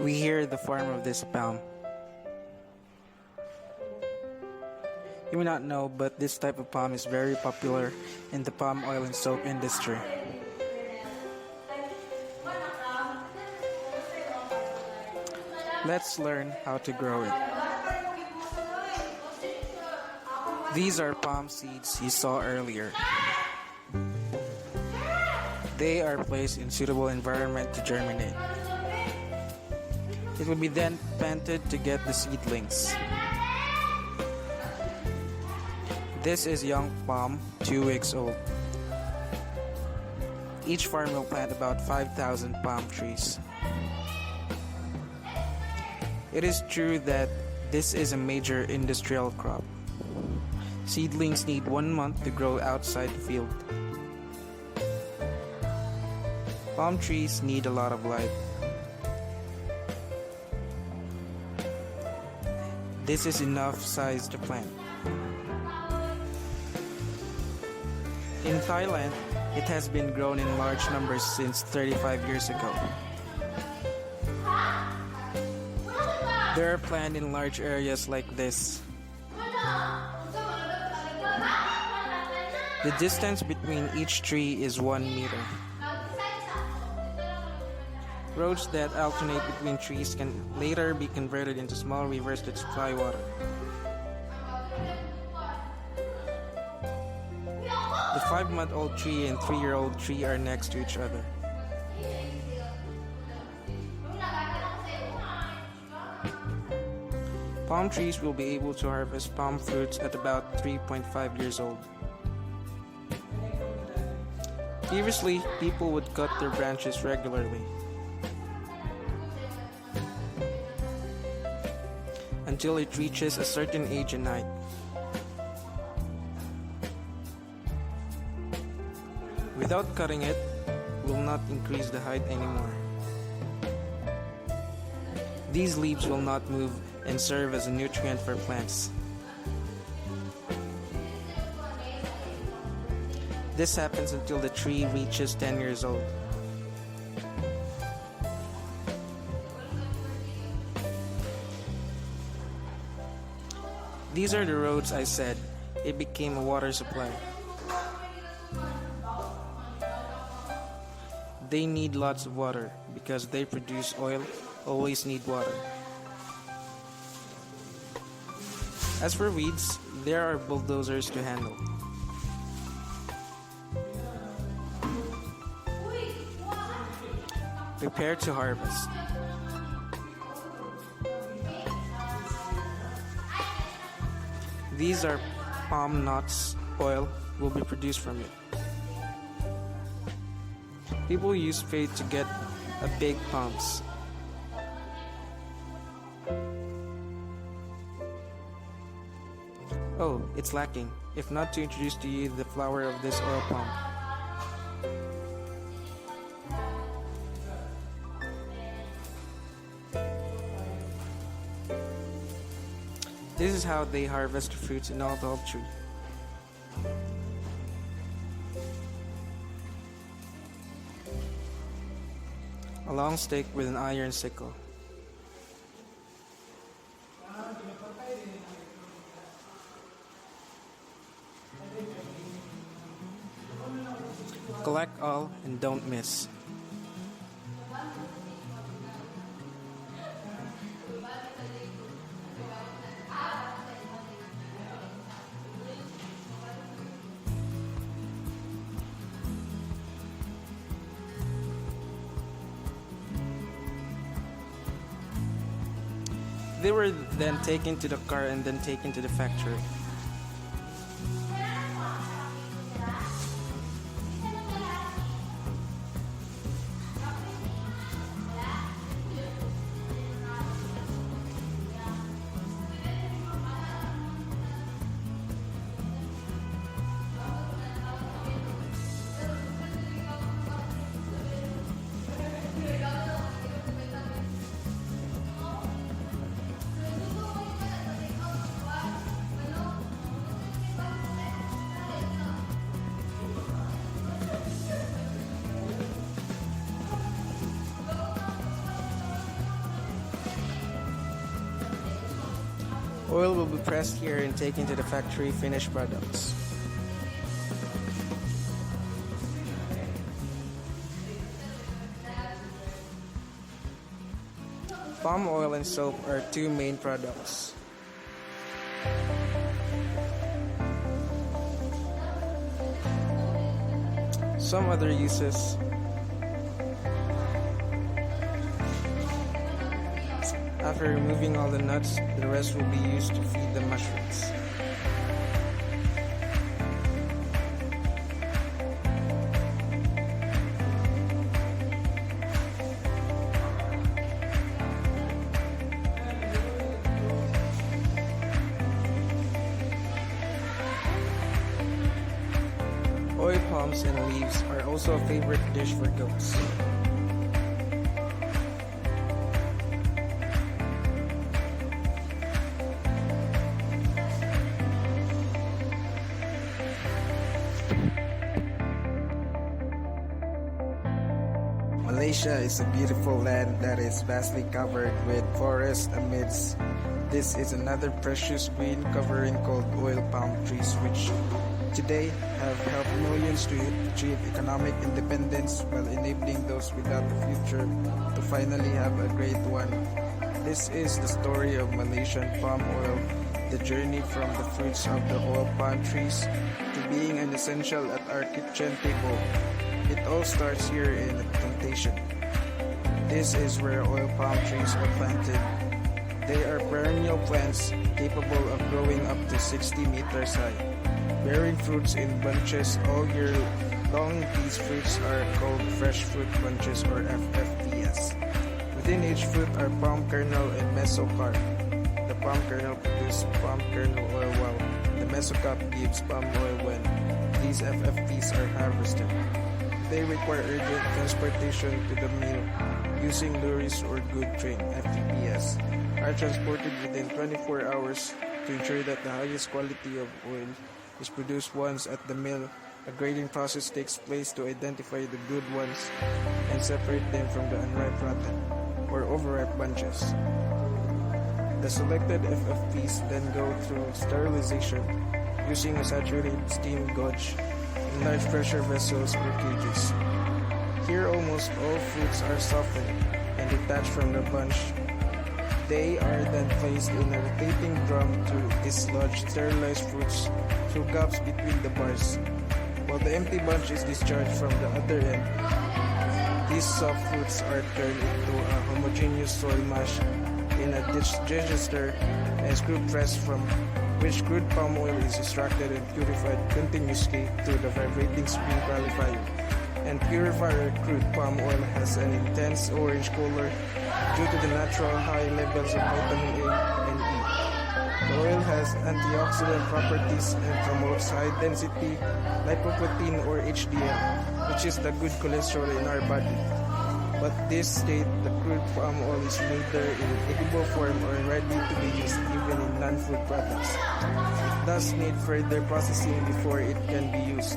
We hear the farm of this palm. You may not know, but this type of palm is very popular in the palm oil and soap industry. Let's learn how to grow it. These are palm seeds you saw earlier. They are placed in suitable environment to germinate. It will be then planted to get the seedlings. This is young palm, 2 weeks old. Each farm will plant about 5,000 palm trees. It is true that this is a major industrial crop. Seedlings need 1 month to grow outside the field. Palm trees need a lot of light. This is enough size to plant. In Thailand, it has been grown in large numbers since 35 years ago. They are planted in large areas like this. The distance between each tree is 1 meter. Roads that alternate between trees can later be converted into small rivers that supply water. The 5-month-old tree and 3-year-old tree are next to each other. Palm trees will be able to harvest palm fruits at about 3.5 years old. Previously, people would cut their branches regularly until it reaches a certain age and height. Without cutting it, will not increase the height anymore. These leaves will not move and serve as a nutrient for plants. This happens until the tree reaches 10 years old. These are the roads I said. It became a water supply. They need lots of water because they produce oil, always need water. As for weeds, there are bulldozers to handle. Prepare to harvest. These are palm nuts. Oil will be produced from it. People use faith to get a big palms. Oh, it's lacking, if not to introduce to you the flower of this oil palm. This is how they harvest the fruits in all the olive tree. A long stick with an iron sickle. Collect all and don't miss. They were then taken to the car and then taken to the factory. Oil will be pressed here and taken to the factory finished products. Palm oil and soap are two main products. Some other uses: after removing all the nuts, the rest will be used to feed the mushrooms. Oil palms and leaves are also a favorite dish for goats. Malaysia is a beautiful land that is vastly covered with forests amidst. This is another precious green covering called oil palm trees, which today have helped millions to achieve economic independence while enabling those without a future to finally have a great one. This is the story of Malaysian palm oil, the journey from the fruits of the oil palm trees to being an essential at our kitchen table. It all starts here in the plantation. This is where oil palm trees are planted. They are perennial plants capable of growing up to 60 meters high, bearing fruits in bunches all year long. These fruits are called fresh fruit bunches, or FFBs. Within each fruit are palm kernel and mesocarp. The palm kernel produces palm kernel oil, while the mesocarp gives palm oil when these FFBs are harvested. They require urgent transportation to the mill using lorries or good train (FTPs) are transported within 24 hours to ensure that the highest quality of oil is produced. Once at the mill, a grading process takes place to identify the good ones and separate them from the unripe, rotten, or overripe bunches. The selected FFPs then go through sterilization using a saturated steam gauge in large pressure vessels or cages. Here almost all fruits are softened and detached from the bunch. They are then placed in a rotating drum to dislodge sterilized fruits through gaps between the bars. While the empty bunch is discharged from the other end, these soft fruits are turned into a homogeneous soil mash in a digester and screw press, from which crude palm oil is extracted and purified continuously through the vibrating spring qualifier. And purified crude palm oil has an intense orange color due to the natural high levels of vitamin A and E. The oil has antioxidant properties and promotes high-density lipoprotein, or HDL, which is the good cholesterol in our body. But this state, the crude palm oil is neither in edible form or ready to be used even in non-food products. It does need further processing before it can be used.